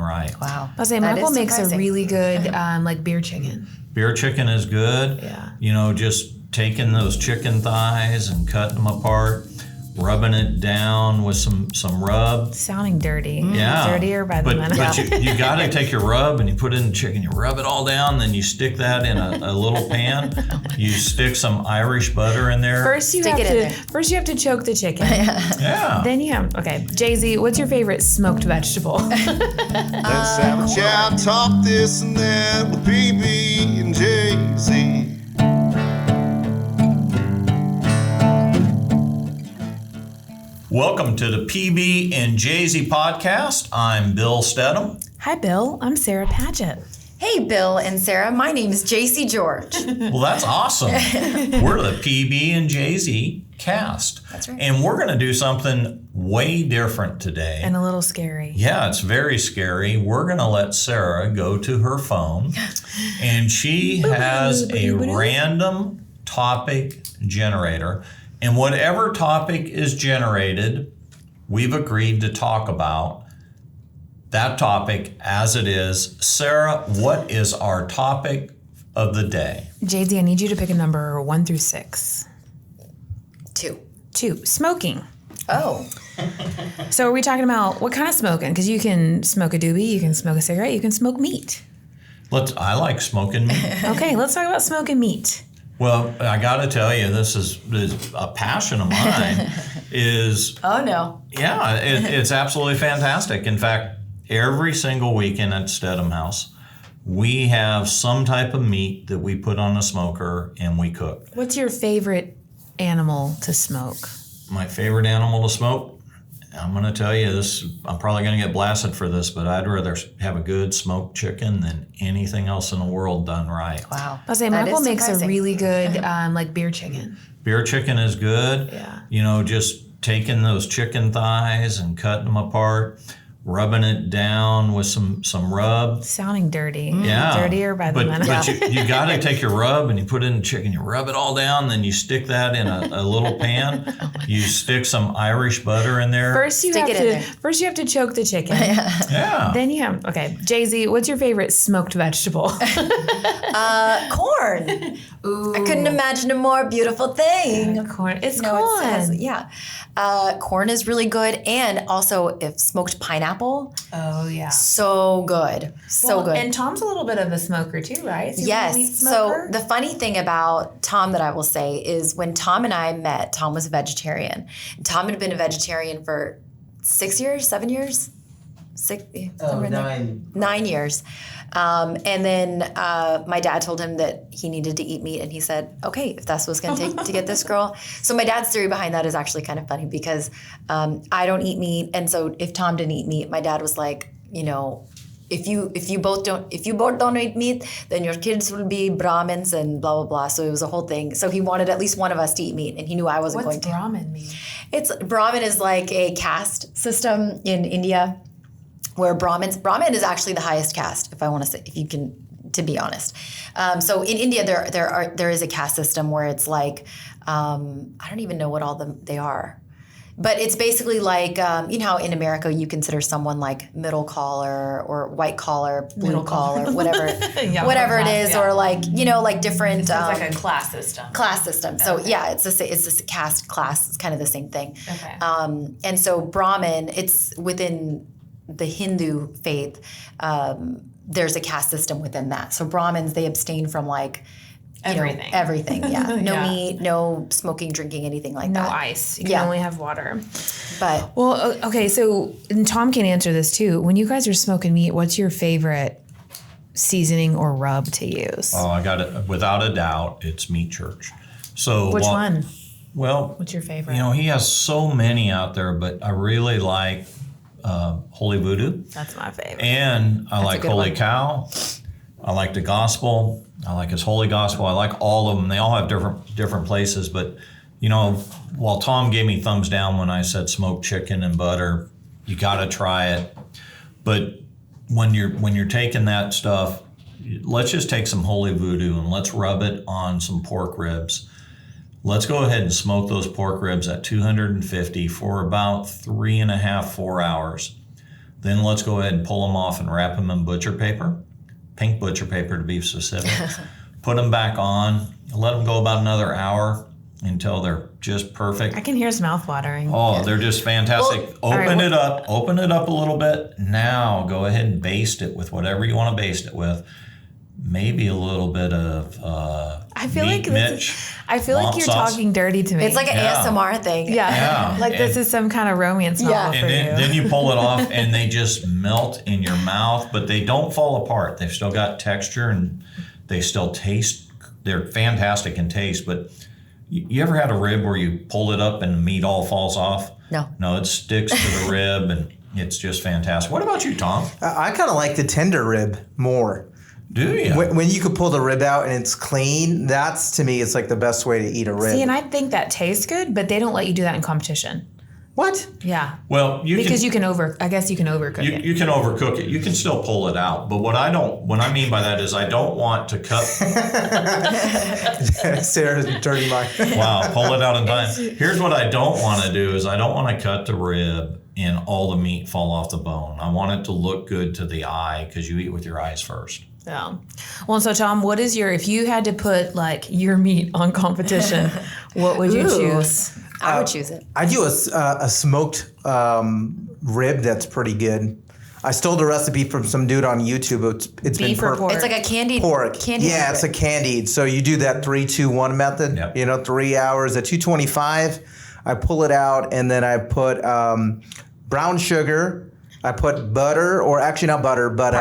right. Wow. I'll say Michael makes a really good like beer chicken. Beer chicken is good. Yeah. You know, just taking those chicken thighs and cutting them apart, rubbing it down with some rub. Sounding dirty. Yeah. Dirtier by the minute. But you got to take your rub and you put it in the chicken. You rub it all down, then you stick that in a little pan. You stick some Irish butter in there. First you have to choke the chicken. Yeah. Then okay. Jaisy, what's your favorite smoked vegetable? Let's have a chat, talk this and that with PB and Jaisy. Welcome to the PB and Jaisy podcast. I'm Bill Stedham. Hi, Bill. I'm Sarah Padgett. Hey, Bill and Sarah. My name's Jaisy George. Well, that's awesome. We're the PB and Jaisy cast. That's right. And we're going to do something way different today. And a little scary. Yeah, it's very scary. We're going to let Sarah go to her phone, and she has a random topic generator. And whatever topic is generated, we've agreed to talk about that topic as it is. Sarah, what is our topic of the day? Jaisy, I need you to pick a number 1 through 6. 2. 2, smoking. Oh. So are we talking about what kind of smoking? Because you can smoke a doobie, you can smoke a cigarette, you can smoke meat. I like smoking meat. Okay, let's talk about smoking meat. Well, I got to tell you, this is a passion of mine. Oh, no. Yeah, it's absolutely fantastic. In fact, every single weekend at Stedham House, we have some type of meat that we put on a smoker and we cook. What's your favorite animal to smoke? My favorite animal to smoke? I'm going to tell you this, I'm probably going to get blasted for this, but I'd rather have a good smoked chicken than anything else in the world done right. Wow. I'll say Michael makes a really good like beer chicken. Beer chicken is good. Yeah. You know, just taking those chicken thighs and cutting them apart, rubbing it down with some rub. Sounding dirty. Yeah. Dirtier by the minute. But you got to take your rub and you put it in the chicken. You rub it all down, then you stick that in a little pan. You stick some Irish butter in there. First you have to choke the chicken. Yeah. Then okay. Jaisy, what's your favorite smoked vegetable? Corn. Ooh. I couldn't imagine a more beautiful thing. Corn. It's No, corn. Corn is really good. And also if smoked pineapple. Oh, yeah. So good. So good. And Tom's a little bit of a smoker too, right? Is he a meat Yes. So smoker? the funny thing about Tom that I will say is when Tom and I met, Tom was a vegetarian. Tom had been a vegetarian for 6 years, 7 years? 9 years. And then my dad told him that he needed to eat meat, and he said, okay, if that's what's going to take to get this girl. So my dad's theory behind that is actually kind of funny because I don't eat meat, and so if Tom didn't eat meat, my dad was like, you know, if you both don't eat meat, then your kids will be Brahmins and blah blah blah. So it was a whole thing. So he wanted at least one of us to eat meat, and he knew I wasn't going to. What's Brahmin mean? Brahmin is like a caste system in India. Where Brahmin is actually the highest caste, if you can, to be honest. So in India, there is a caste system where it's like, I don't even know what they are. But it's basically like, you know how in America you consider someone like middle collar or white collar, blue collar, whatever, whatever it is, or like, you know, like different. It's like a class system. Class system. So yeah, it's a caste class. It's kind of the same thing. Okay. And so Brahmin, it's within the Hindu faith, there's a caste system within that. So Brahmins, they abstain from like everything. Yeah. No meat, no smoking, drinking, anything like that. No ice. You can only have water. But okay, so and Tom can answer this too. When you guys are smoking meat, what's your favorite seasoning or rub to use? Oh, I got it. Without a doubt, it's Meat Church. So which one? Well, what's your favorite? You know, he has so many out there, but I really like Holy Voodoo. That's my favorite. And I like Holy Cow. I like the Gospel. I like his Holy Gospel. I like all of them. They all have different places. But, you know, while Tom gave me thumbs down when I said smoked chicken and butter, you got to try it. But when you're taking that stuff, let's just take some Holy Voodoo and let's rub it on some pork ribs. Let's go ahead and smoke those pork ribs at 250 for about 3.5, 4 hours. Then let's go ahead and pull them off and wrap them in butcher paper, pink butcher paper to be specific. Put them back on, let them go about another hour until they're just perfect. I can hear his mouth watering. Oh, they're just fantastic. Well, open it up a little bit. Now go ahead and baste it with whatever you want to baste it with. Maybe a little bit of I feel meat like Mitch. I feel like you're sauce. talking dirty to me. It's like an ASMR thing. yeah. Like this is some kind of romance novel for And then you pull it off and they just melt in your mouth, but they don't fall apart. They've still got texture and they still taste. They're fantastic in taste, but you ever had a rib where you pull it up and the meat all falls off? No. No, it sticks to the rib and it's just fantastic. What about you, Tom? I kind of like the tender rib more. Do you? When you could pull the rib out and it's clean, that's to me, it's like the best way to eat a rib. See, and I think that tastes good, but they don't let you do that in competition. What? Yeah. Well, I guess you can overcook it. You can overcook it. You can still pull it out. But what I mean by that is I don't want to cut. Sarah's dirty mind. Wow, pull it out in time. Here's what I don't want to do is I don't want to cut the rib and all the meat fall off the bone. I want it to look good to the eye because you eat with your eyes first. Yeah. Well, so Tom, what is if you had to put like your meat on competition, what would you choose? I would choose it. I do a smoked rib that's pretty good. I stole the recipe from some dude on YouTube. It's Beef been or pork? It's like a candied pork. Candied Yeah, it's a candied. So you do that 3-2-1 method. Yep. 3 hours at 225. I pull it out and then I put brown sugar. I put butter, or actually not butter, but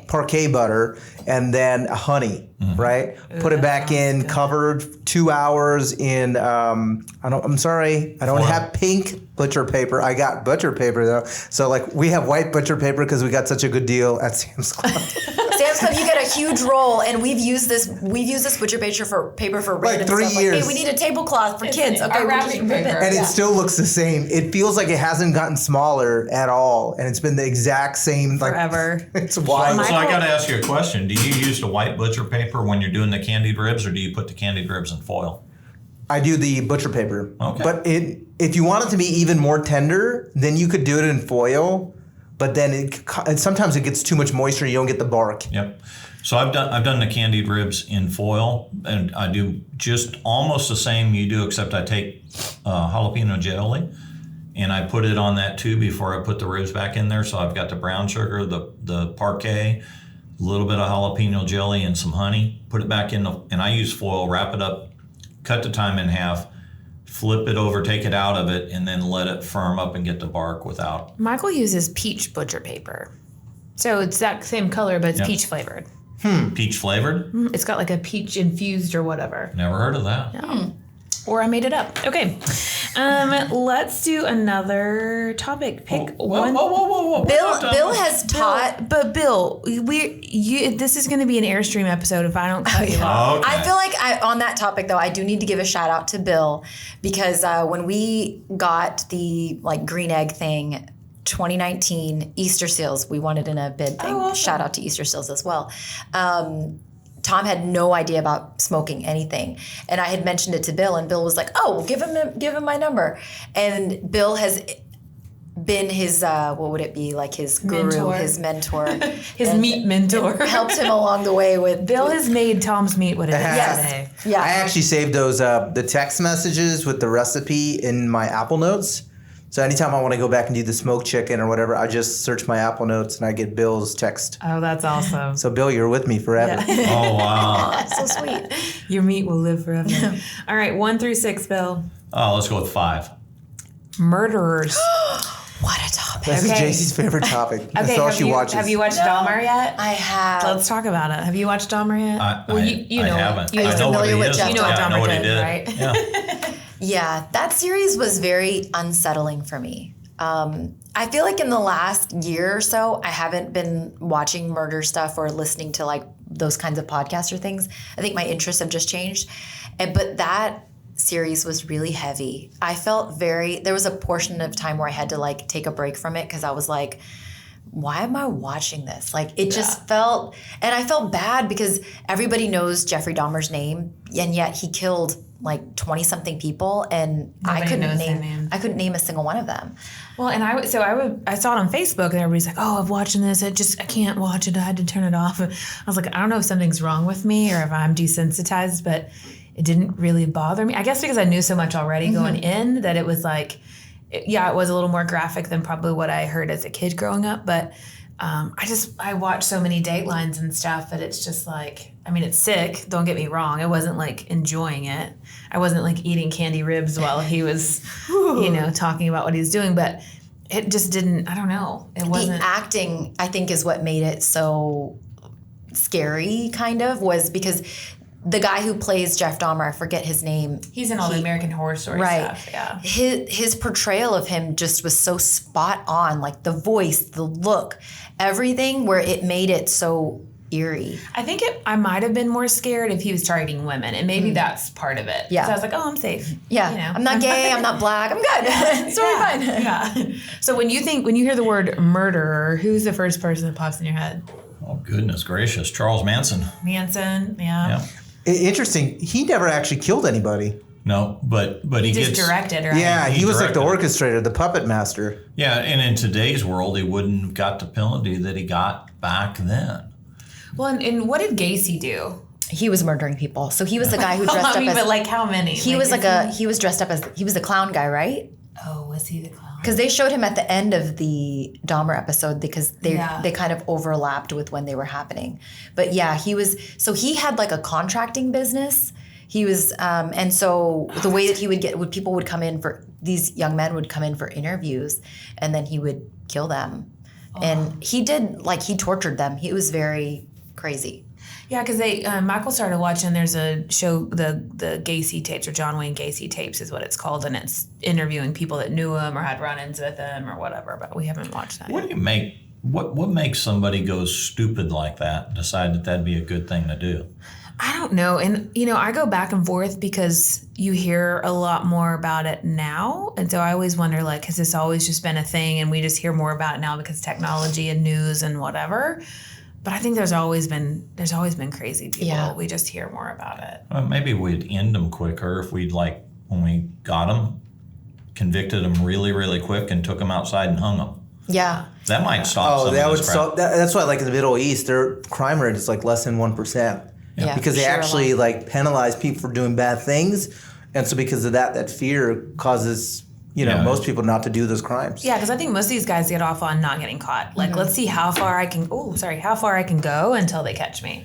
parquet butter, and then honey, right? Put it back in, covered 2 hours in, I'm sorry, I don't have pink butcher paper. I got butcher paper though. So like we have white butcher paper because we got such a good deal at Sam's Club. Sam's Club, you get a huge roll, and we've used this butcher paper for random 3 stuff. years. Hey, we need a tablecloth for kids. Okay, wrapping paper. And it still looks the same. It feels like it hasn't gotten smaller at all, and it's been the exact same Forever. It's wild. So I got to ask you a question. Do you use the white butcher paper when you're doing the candied ribs, or do you put the candied ribs in foil? I do the butcher paper. Okay. But if you want it to be even more tender, then you could do it in foil. But then sometimes it gets too much moisture. You don't get the bark. Yep. So I've done the candied ribs in foil, and I do just almost the same you do, except I take jalapeno jelly and I put it on that too before I put the ribs back in there. So I've got the brown sugar, the parquet, a little bit of jalapeno jelly, and some honey. Put it back in, and I use foil. Wrap it up, cut the time in half, flip it over, take it out of it, and then let it firm up and get the bark without. Michael uses peach butcher paper. So it's that same color, but it's peach flavored. Peach flavored? It's got like a peach infused or whatever. Never heard of that. Yeah. Or I made it up. Okay. Let's do another topic. Pick one. Whoa. Bill has taught. But Bill, this is going to be an Airstream episode if I don't cut you off. Okay. I feel like on that topic though, I do need to give a shout out to Bill because when we got the green egg thing, 2019 Easter seals, we won it in a bid thing. awesome. Shout out to Easter seals as well. Tom had no idea about smoking anything, and I had mentioned it to Bill, and Bill was like, "Oh, well, give him my number." And Bill has been his what would it be, like his guru, Mentor. his mentor, His meat mentor. helped him along the way with Bill has made Tom's meat what it is today. Yeah. I actually saved those the text messages with the recipe in my Apple Notes. So anytime I want to go back and do the smoked chicken or whatever, I just search my Apple Notes and I get Bill's text. Oh, that's awesome. So Bill, you're with me forever. Oh, wow. so sweet. Your meat will live forever. All right, 1 through 6, Bill. Oh, let's go with 5. Murderers. What a topic. This is Okay. JC's favorite topic. That's Okay, all she watches. have you watched Dahmer yet? I have. Let's talk about it. Have you watched Dahmer yet? I haven't. You know, I know what familiar he with is. Jeff You know what Yeah, I know Dahmer what he did, did. right? Yeah. Yeah, that series was very unsettling for me. I feel like in the last year or so, I haven't been watching murder stuff or listening to like those kinds of podcasts or things. I think my interests have just changed. But that series was really heavy. I felt there was a portion of time where I had to like take a break from it because I was like, why am I watching this? Like, it just felt, and I felt bad because everybody knows Jeffrey Dahmer's name, and yet he killed like 20 something people, and I couldn't name a single one of them. Well, and I saw it on Facebook, and everybody's like, "Oh, I'm watching this. I can't watch it. I had to turn it off." I was like, I don't know if something's wrong with me or if I'm desensitized, but it didn't really bother me. I guess because I knew so much already going in that it was like, it was a little more graphic than probably what I heard as a kid growing up. But I watched so many Datelines and stuff that it's just like, I mean, it's sick. Don't get me wrong. I wasn't like enjoying it. I wasn't like eating candy ribs while he was, talking about what he was doing. But it just didn't, I don't know. It wasn't. The acting, I think, is what made it so scary, kind of, was because the guy who plays Jeff Dahmer, I forget his name. He's in all the American Horror Story stuff. Yeah. His portrayal of him just was so spot on, like the voice, the look, everything, where it made it so eerie. I think I might have been more scared if he was targeting women, and maybe that's part of it. Yeah. So I was like, oh, I'm safe. Yeah. I'm not gay. I'm not black. I'm good. It's totally fine. Yeah. So when you hear the word murderer, who's the first person that pops in your head? Oh, goodness gracious. Charles Manson. Manson, yeah. Interesting. He never actually killed anybody. No, but he just gets directed, right? Yeah, he was like the directed. orchestrator, the puppet master. Yeah, and in today's world, he wouldn't have got the penalty that he got back then. Well, and what did Jaisy do? He was murdering people. So he was the guy who dressed up as. But like how many? He was he was dressed up as, he was the clown guy, right? Oh, was he the clown? Because they showed him at the end of the Dahmer episode because they kind of overlapped with when they were happening. But yeah, so he had like a contracting business. He was, and so the way that he would people would come in these young men would come in for interviews, and then he would kill them. And he tortured them. He was very crazy. Yeah, because Michael started watching, there's a show, the Gacy tapes, or John Wayne Gacy tapes is what it's called, and it's interviewing people that knew him or had run-ins with him or whatever, but we haven't watched that What do you make, what makes somebody go stupid like that and decide that that'd be a good thing to do? I don't know. And, I go back and forth because you hear a lot more about it now. And so I always wonder, like, has this always just been a thing and we just hear more about it now because technology and news and whatever? But I think there's always been crazy people. Yeah. We just hear more about it. Well, maybe we'd end them quicker if we'd, like, when we got them, convicted them really, really quick and took them outside and hung them. Yeah. That might stop some of this crap. That's why, like in the Middle East, their crime rate is like less than 1%. Yeah, because they actually like penalize people for doing bad things, and so because of that fear causes most people not to do those crimes. Yeah, because I think most of these guys get off on not getting caught. Like, let's see how far I can go until they catch me.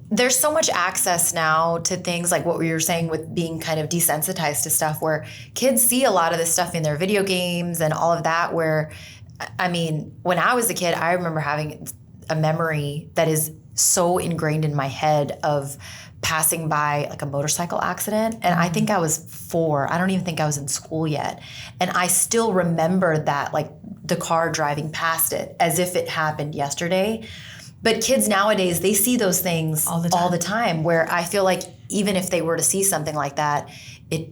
There's so much access now to things like what we were saying with being kind of desensitized to stuff, where kids see a lot of this stuff in their video games and all of that. Where, I mean, when I was a kid, I remember having a memory that is so ingrained in my head of passing by like a motorcycle accident, and I think I was 4. I don't even think I was in school yet, and I still remember that, like the car driving past it as if it happened yesterday. But kids nowadays, they see those things all the time, where I feel like even if they were to see something like that, it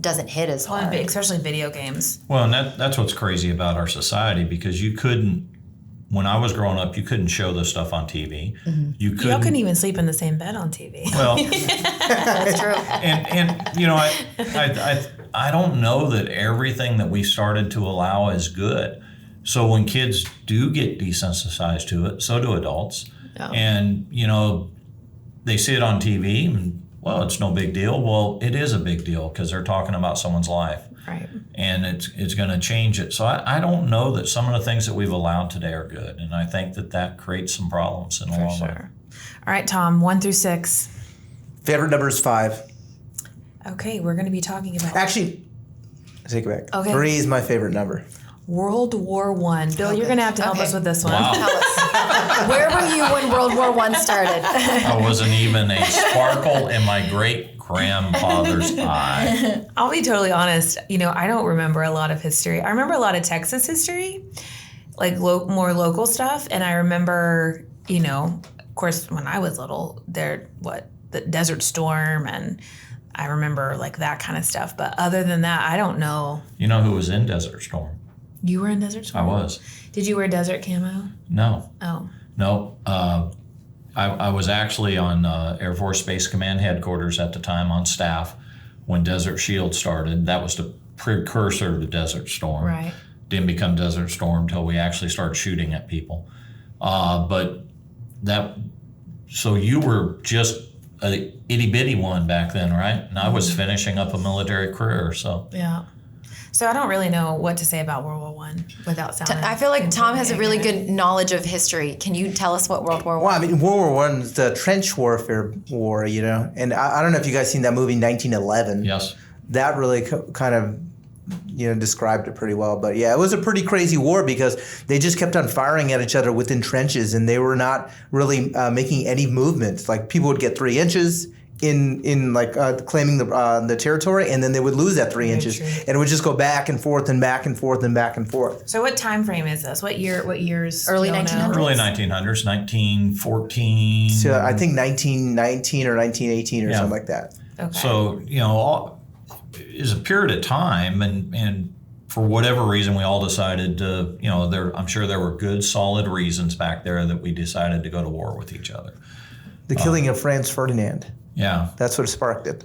doesn't hit as hard. Especially video games. Well, and that's what's crazy about our society, because you couldn't, when I was growing up, you couldn't show this stuff on TV. Mm-hmm. Y'all couldn't even sleep in the same bed on TV. Well, that's true. And I don't know that everything that we started to allow is good. So when kids do get desensitized to it, so do adults. Oh. And they see it on TV, and well, it's no big deal. Well, it is a big deal because they're talking about someone's life. Right. And it's going to change it. So I don't know that some of the things that we've allowed today are good. And I think that creates some problems in the long run. All right, Tom, 1 through 6. Favorite number is 5. Okay, we're going to be talking about... Actually, I take it back. Okay. 3 is my favorite number. World War I. Bill, you're going to have to help us with this one. Wow. Tell us. Where were you when World War I started? I wasn't even a sparkle in my great-grandfather's eye. I'll be totally honest. I don't remember a lot of history. I remember a lot of Texas history, like more local stuff. And I remember, of course, when I was little, the Desert Storm, and I remember like that kind of stuff. But other than that, I don't know. You know who was in Desert Storm? You were in Desert Storm? I was. Did you wear desert camo? No. Oh. No. I was actually on Air Force Space Command headquarters at the time on staff when Desert Shield started. That was the precursor to Desert Storm. Right. Didn't become Desert Storm until we actually started shooting at people. So you were just a itty bitty one back then, right? And I was finishing up a military career, so. Yeah. So I don't really know what to say about World War I without sounding. I feel like Tom has a really good knowledge of history. Can you tell us what World War I? Well, I mean, World War I is the trench warfare war, you know. And I don't know if you guys seen that movie 1911. Yes. That really kind of, described it pretty well. But yeah, it was a pretty crazy war because they just kept on firing at each other within trenches, and they were not really making any movements. Like people would get 3 inches in claiming the territory, and then they would lose that 3 inches, and it would just go back and forth and back and forth and back and forth. So what time frame is this? What years? Early do y'all 1900s? know? Early 1900s, 1914. So I think 1919 or 1918 or Yeah. something like that. Okay. So, is a period of time, and for whatever reason, we all decided to, I'm sure there were good, solid reasons back there that we decided to go to war with each other. The killing of Franz Ferdinand. Yeah. That's what sparked it.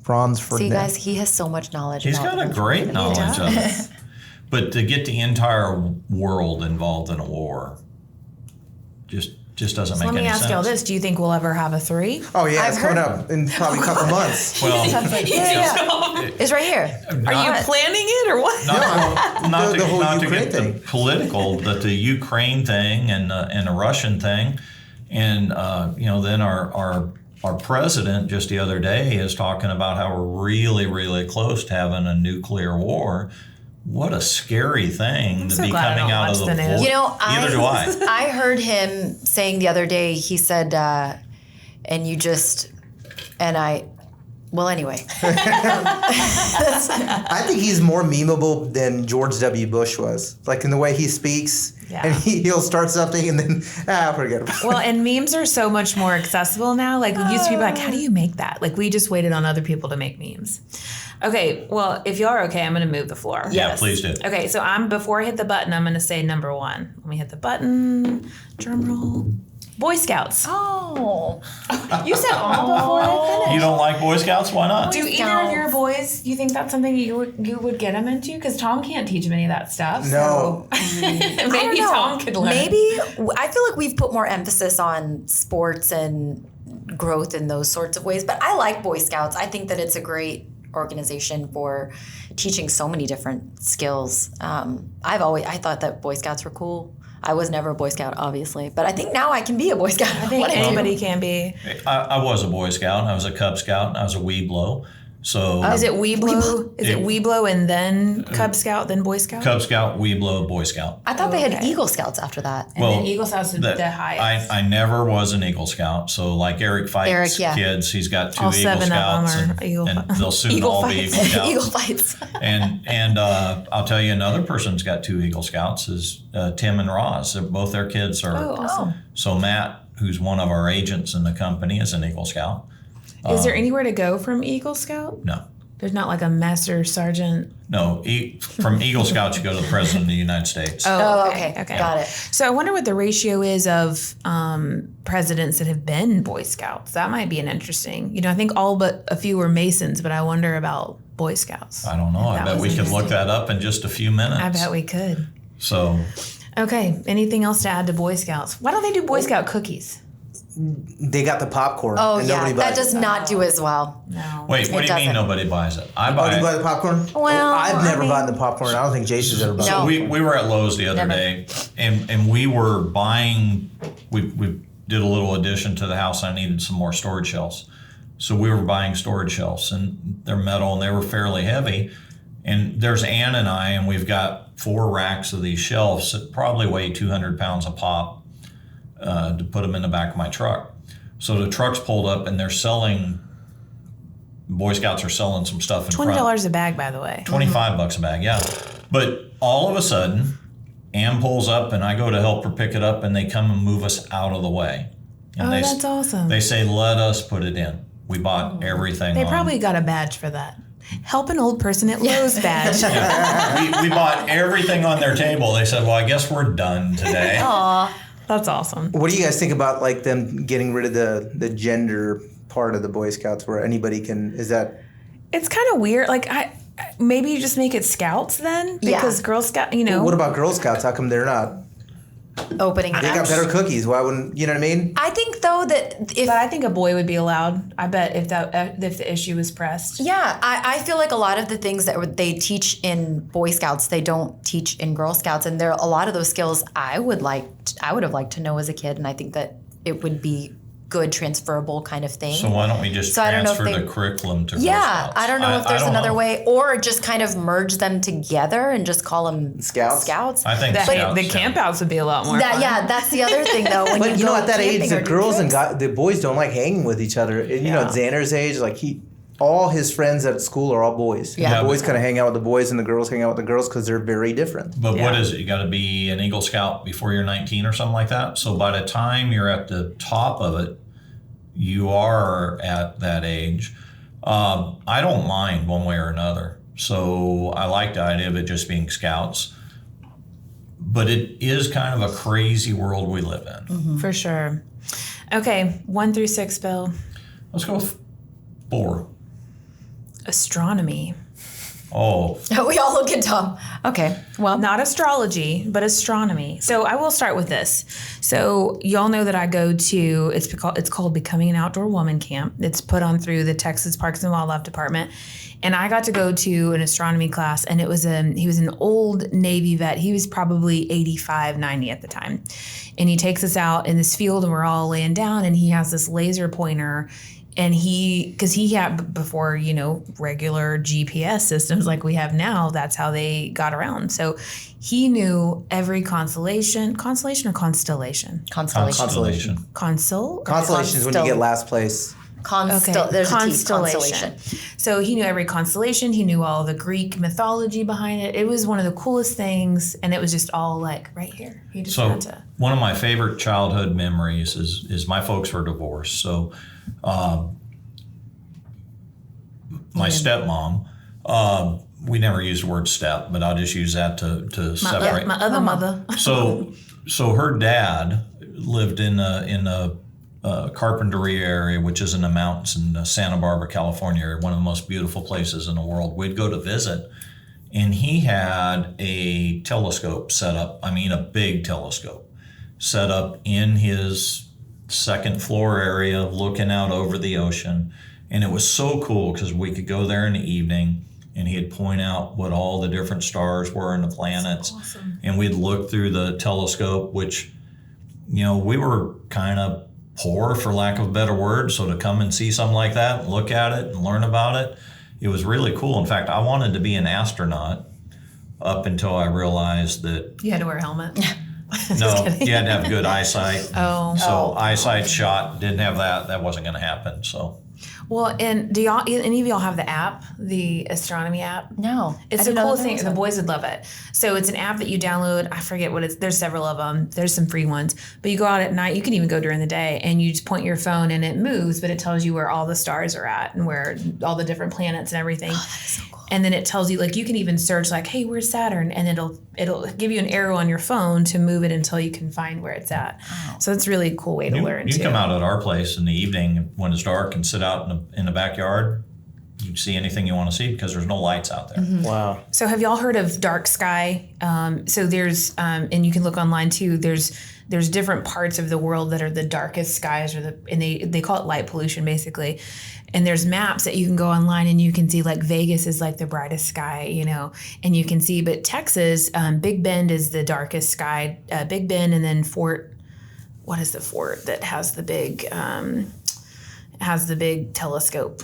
Franz Ferdinand. See, guys, he has so much knowledge. He's got a great knowledge of it. But to get the entire world involved in a war just doesn't make Let any me sense. ask y'all this: do you think we'll ever have a 3? Oh yeah, I've it's coming heard- up in probably a couple months. Well, It's right here. Are you planning it or what? not The whole to Ukraine get thing. the political, but the Ukraine thing and the Russian thing, and then our president just the other day is talking about how we're really, really close to having a nuclear war. What a scary thing to so be glad I coming don't out of watch the the news. war. Neither do I. I heard him saying the other day, he said, and you just, and I, well, anyway. I think he's more memeable than George W. Bush was. Like in the way he speaks, Yeah. and he'll start something and then, forget about it. Well, and memes are so much more accessible now. Like, we used to be like, how do you make that? Like, we just waited on other people to make memes. Okay, well, if y'all are okay, I'm going to move the floor. Yeah, please do. Okay, so before I hit the button, I'm going to say number 1. Let me hit the button. Drum roll. Boy Scouts. Oh. You said all before I finished. You don't like Boy Scouts? Why not? Do either of your boys, you think that's something you would get them into? Because Tom can't teach him any of that stuff. No. So I don't maybe know. Tom could learn. Maybe. I feel like we've put more emphasis on sports and growth in those sorts of ways. But I like Boy Scouts. I think that it's a great organization for teaching so many different skills. I thought that Boy Scouts were cool. I was never a Boy Scout, obviously, but I think now I can be a Boy Scout. I think anybody can be. I was a Boy Scout. I was a Cub Scout. I was a Weeblo. So Is it Weeblo? Is it Weeblo and then Cub Scout, then Boy Scout? Cub Scout, Weeblo, Boy Scout. I thought they had Okay. Eagle Scouts after that. And then Eagle Scouts is the highest. I never was an Eagle Scout. So like Eric Fight's yeah. kids, he's got 2 All Eagle 7 of them Scouts, are Eagle and they'll soon Eagle all be Fights. Eagle Scouts. Eagle Fights. And I'll tell you, another person's got 2 Eagle Scouts is Tim and Roz. Both their kids are. Oh, awesome. So Matt, who's one of our agents in the company, is an Eagle Scout. Is there anywhere to go from Eagle Scout? No. There's not like a master sergeant. No, from Eagle Scouts, you go to the President of the United States. Oh, okay. Okay. Got it. So I wonder what the ratio is of presidents that have been Boy Scouts. That might be an interesting. I think all but a few were Masons, but I wonder about Boy Scouts. I don't know. I That bet was we could look interesting. that up in just a few minutes. I bet we could. So, Okay. Anything else to add to Boy Scouts? Why don't they do Boy Scout cookies? They got the popcorn. Oh, and yeah. nobody That buys does it. not do as well. No. wait, what do you mean doesn't. nobody buys it? I Oh, buy do you buy it. the popcorn? Well, I've never I mean- bought the popcorn. I don't think Jason's ever bought No. it. We were at Lowe's the other Never. day, and we were buying. We did a little addition to the house. I needed some more storage shelves, so we were buying storage shelves, and they're metal and they were fairly heavy. And there's Ann and I, and we've got 4 racks of these shelves that probably weigh 200 pounds a pop to put them in the back of my truck. So the truck's pulled up, and they're selling. Boy Scouts are selling some stuff in front. $20 a bag, by the way. $25 a bag, yeah. But all of a sudden, Ann pulls up, and I go to help her pick it up, and they come and move us out of the way. And Oh, they, that's awesome. They say, let us put it in. We bought everything They on. probably got a badge for that. Help an old person at Lowe's badge. We bought everything on their table. They said, well, I guess we're done today. Aw, that's awesome. What do you guys think about like them getting rid of the gender part of the Boy Scouts where anybody can, is that? It's kind of weird. Like, maybe you just make it Scouts then? Because Girl Scout, Well, what about Girl Scouts? How come they're not? Opening. They got better cookies. Why wouldn't, you know what I mean? I think though that But I think a boy would be allowed. I bet if the issue was pressed. Yeah, I feel like a lot of the things that they teach in Boy Scouts, they don't teach in Girl Scouts, and there are a lot of those skills I would have liked to know as a kid, and I think that it would be good transferable kind of thing. So why don't we just transfer the curriculum to Girl Scouts? I don't know if there's another way, or just kind of merge them together and just call them Scouts. I think the campouts would be a lot more fun. Yeah, that's the other thing though. When But you know, at that age, the girls and trips. the boys don't like hanging with each other. And, you know, at Xander's age, like all his friends at school are all boys. Yeah. The boys kind of hang out with the boys, and the girls hang out with the girls because they're very different. But what is it? You got to be an Eagle Scout before you're 19 or something like that. So by the time you're at the top of it, you are at that age. I don't mind one way or another. So I like the idea of it just being Scouts. But it is kind of a crazy world we live in. Mm-hmm. For sure. Okay, 1 through 6, Bill. Let's go with 4. Astronomy. Oh. We all look at Tom. Okay, well. Not astrology, but astronomy. So I will start with this. So y'all know that I go to, it's called Becoming an Outdoor Woman Camp. It's put on through the Texas Parks and Wildlife Department. And I got to go to an astronomy class, and he was an old Navy vet. He was probably 85, 90 at the time. And he takes us out in this field, and we're all laying down, and he has this laser pointer. And because he had, before, you know, regular GPS systems like we have now, that's how they got around. So he knew every constellation or constellation? Constellation Constellation is when you get last place. There's a T, constellation. So he knew every constellation. He knew all the Greek mythology behind it. It was one of the coolest things, and it was just all like right here. He just had to. One of my favorite childhood memories is my folks were divorced. So my stepmom, we never used the word step, but I'll just use that to separate. My other mother. So her dad lived in a Carpinteria area, which is in the mountains in Santa Barbara, California, one of the most beautiful places in the world. We'd go to visit, and he had a telescope set up, a big telescope set up in his second floor area looking out over the ocean. And it was so cool because we could go there in the evening, and he'd point out what all the different stars were and the planets. Awesome. And we'd look through the telescope, which, you know, we were kind of poor, for lack of a better word. So to come and see something like that, look at it and learn about it, it was really cool. In fact, I wanted to be an astronaut up until I realized that You had to wear a helmet. no, you had to have good eyesight. Oh. Eyesight shot, didn't have that. That wasn't going to happen. So. Well, and do any of y'all have the app, the astronomy app? No. It's a cool thing. The boys would love it. So it's an app that you download. I forget what there's several of them. There's some free ones. But you go out at night. You can even go during the day, and you just point your phone, and it moves, but it tells you where all the stars are at and where all the different planets and everything. Oh, that is so cool. And then it tells you, like, you can even search, like, hey, where's Saturn? And it'll give you an arrow on your phone to move it until you can find where it's at. Oh. So it's really a cool way to learn, too. You come out at our place in the evening when it's dark and sit out in the backyard. You see anything you want to see because there's no lights out there. Mm-hmm. Wow. So have y'all heard of dark sky? So there's, and you can look online, too, there's different parts of the world that are the darkest skies, and they call it light pollution, basically. And there's maps that you can go online, and you can see, like, Vegas is like the brightest sky, you know, and you can see, but Texas, Big Bend is the darkest sky, Big Bend, and then what is the fort that has the big telescope?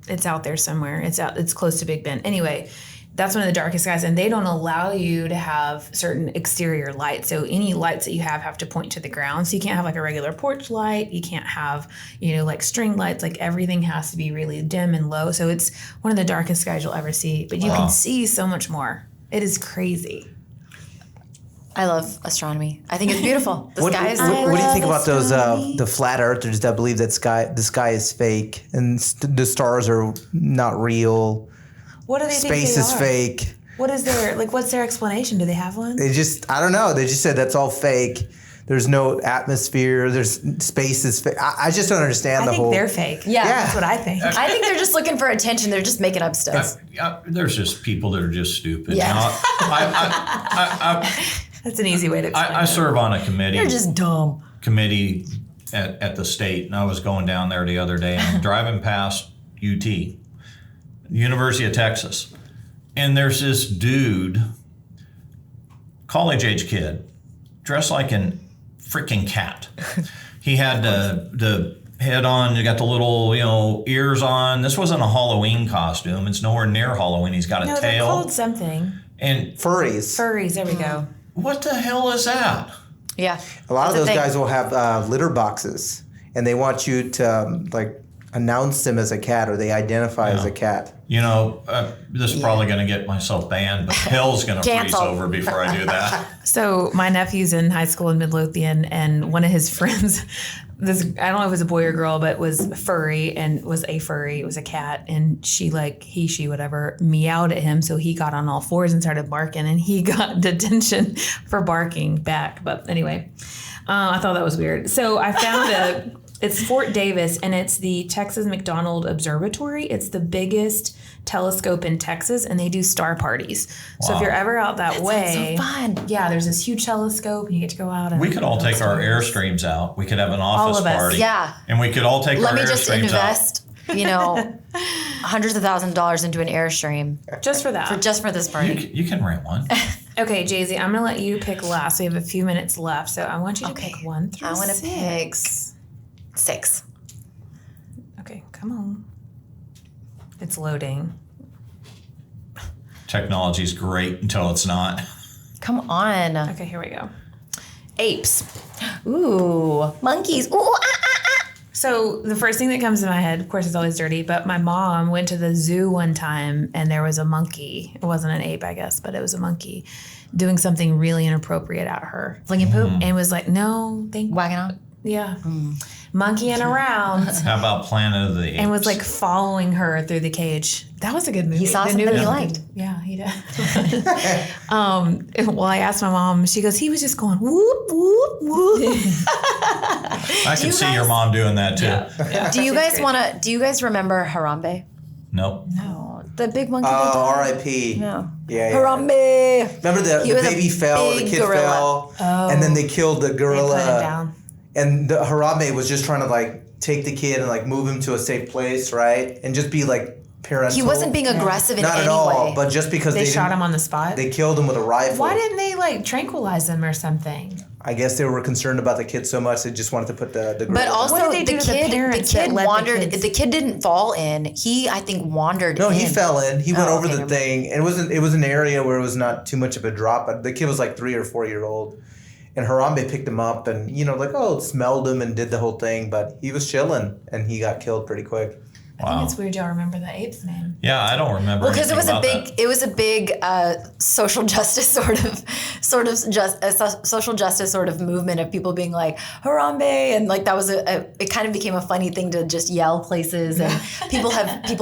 It's out there somewhere. It's close to Big Bend. Anyway, that's one of the darkest skies, and they don't allow you to have certain exterior lights. So any lights that you have to point to the ground. So you can't have like a regular porch light. You can't have, like string lights. Like everything has to be really dim and low. So it's one of the darkest skies you'll ever see. But you can see so much more. It is crazy. I love astronomy. I think it's beautiful. What do you think about those the flat earthers that believe that the sky is fake and the stars are not real? What do they think Space they is are? fake. What is their what's their explanation? Do they have one? I don't know. They just said that's all fake. There's no atmosphere. There's space is fake. I just don't understand I think they're fake. Yeah. That's what I think. I think they're just looking for attention. They're just making up stuff. There's just people that are just stupid. Yeah. You know, That's an easy way to explain I serve on a committee. They're just dumb. Committee at the state, and I was going down there the other day, and I'm driving past UT, University of Texas, and there's this dude, college-age kid, dressed like an freaking cat. He had the head on, you got the little, ears on. This wasn't a Halloween costume. It's nowhere near Halloween. He's got a No, tail. they're called something. And furries. Furries, there we go. what the hell is that? Yeah. A lot of That's those the thing. guys will have litter boxes, and they want you to announce them as a cat, or they identify as a cat. This is probably going to get myself banned, but hell's going to freeze Cancel. over before I do that. So my nephew's in high school in Midlothian, and one of his friends, I don't know if it was a boy or girl, but was furry and was a furry. It was a cat, and she whatever, meowed at him. So he got on all fours and started barking, and he got detention for barking back. But anyway, I thought that was weird. So I found it's Fort Davis, and it's the Texas McDonald Observatory. It's the biggest telescope in Texas, and they do star parties. So if you're ever out that way, so fun. Yeah, there's this huge telescope, and you get to go out. And We could all take our Airstreams out. We could have an office of us. party. Yeah. And we could all take Let our me just Airstreams invest, hundreds of thousands of dollars into an Airstream just for that. just for this out. party. You can rent one. Okay, Jaisy, I'm gonna let you pick last. We have a few minutes left, so I want you to pick 1 through I want to 6. pick 6. Okay, come on. It's loading. Technology's great until it's not. Come on. Okay, here we go. Apes. Ooh, monkeys. Ooh, So the first thing that comes to my head, of course, it's always dirty, but my mom went to the zoo one time and there was a monkey. It wasn't an ape, I guess, but it was a monkey doing something really inappropriate at her. Flinging poop. And was like, no, thank you. Wagging on. Yeah. Monkeying around. How about Planet of the Apes? And was like following her through the cage. That was a good movie. He saw The something new he one. liked. Yeah, he did. Well, I asked my mom. She goes, he was just going whoop whoop whoop. I can see your mom doing that too. Yeah. Do you guys want to? Do you guys remember Harambe? Nope. No, the big monkey. that Oh, died? R.I.P. No. Yeah. Harambe. Remember He the was a baby fell, the big kid gorilla. fell, and then they killed the They gorilla. put him down. And the Harambe was just trying to take the kid and move him to a safe place, right? And just be parental. He wasn't being aggressive in Not any at all, way. but just because They shot didn't- him on the spot. They killed him with a rifle. Why didn't they tranquilize them or something? I guess they were concerned about the kid so much they just wanted to put the gorilla. But also, What did they the do to the kid parents that let the wandered. kids- The kid didn't fall in. He, I think, wandered. No, in. he fell in. He went Oh, over okay, the never thing. And it was an area where it was not too much of a drop. But the kid was 3 or 4 year old. And Harambe picked him up and, smelled him and did the whole thing. But he was chilling and he got killed pretty quick. I Wow. think it's weird y'all remember the ape's name. Yeah, I don't remember. Well, because it anything was a about big, that. it was a big social justice social justice sort of movement of people being like Harambe, and that was it kind of became a funny thing to just yell places, and people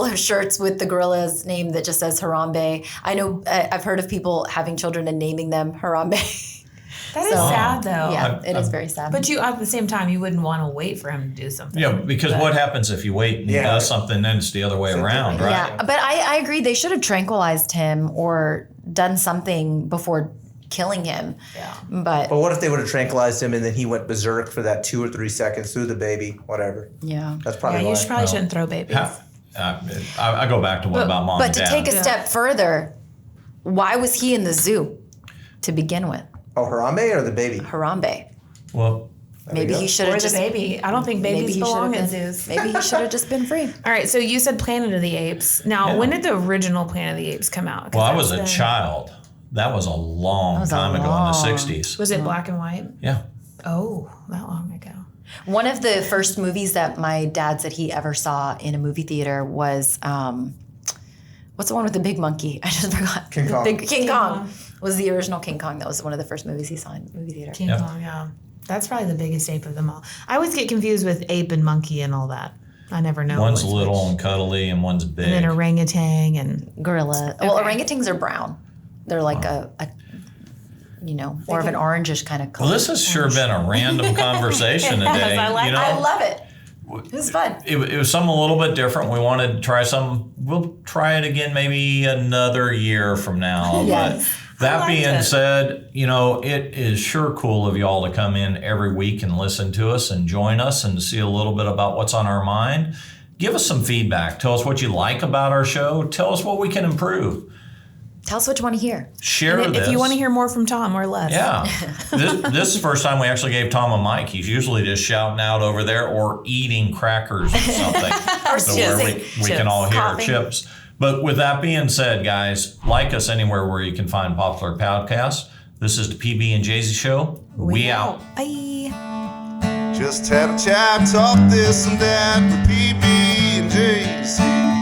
have shirts with the gorilla's name that just says Harambe. I know I've heard of people having children and naming them Harambe. That is sad though. Yeah, it is very sad. But you at the same time you wouldn't want to wait for him to do something. Yeah, because what happens if you wait and he Yeah. does something, then it's the other way around, right? Yeah, but I agree. They should have tranquilized him or done something before killing him. Yeah. But But what if they would have tranquilized him and then he went berserk for that 2 or 3 seconds through the baby, whatever. yeah. That's Yeah, probably you why. probably shouldn't throw babies. I go back to what about mom But and to dad. take a step further, why was he in the zoo to begin with? Oh, Harambe or the baby? Harambe. Well, Maybe you he go. should Or have the just baby. I don't think maybe babies he should belong have at been, zoos. maybe he should have just been free. All right, so you said Planet of the Apes. Now, Yeah. when did the original Planet of the Apes come out? 'Cause I was that's a the- child. That was a long time ago in the 60s. Was it black and white? Yeah. Oh, that long ago. One of the first movies that my dad said he ever saw in a movie theater was what's the one with the big monkey? I just forgot. King Kong. King Kong was the original King Kong. That was one of the first movies he saw in movie theater. King Yep. Kong, yeah. That's probably the biggest ape of them all. I always get confused with ape and monkey and all that. I never know. One's little and cuddly, and one's big. And then orangutan and gorilla. Well, orangutans are brown. They're like a more of an orangish kind of color. Well, this has sure been a random conversation today. I love it. It was fun. It was something a little bit different. We wanted to try some. We'll try it again maybe another year from now. Yes. But that being said, it is sure cool of y'all to come in every week and listen to us and join us and see a little bit about what's on our mind. Give us some feedback. Tell us what you like about our show. Tell us what we can improve. Tell us what you want to hear. Share and this. If you want to hear more from Tom or less. Yeah. This is the first time we actually gave Tom a mic. He's usually just shouting out over there or eating crackers or something. Or where we can all hear Coughing. chips. But with that being said, guys, like us anywhere where you can find popular podcasts. This is the PB and Jaisy Show. We out. Bye. Just had a chat, talk this and that with PB and Jaisy.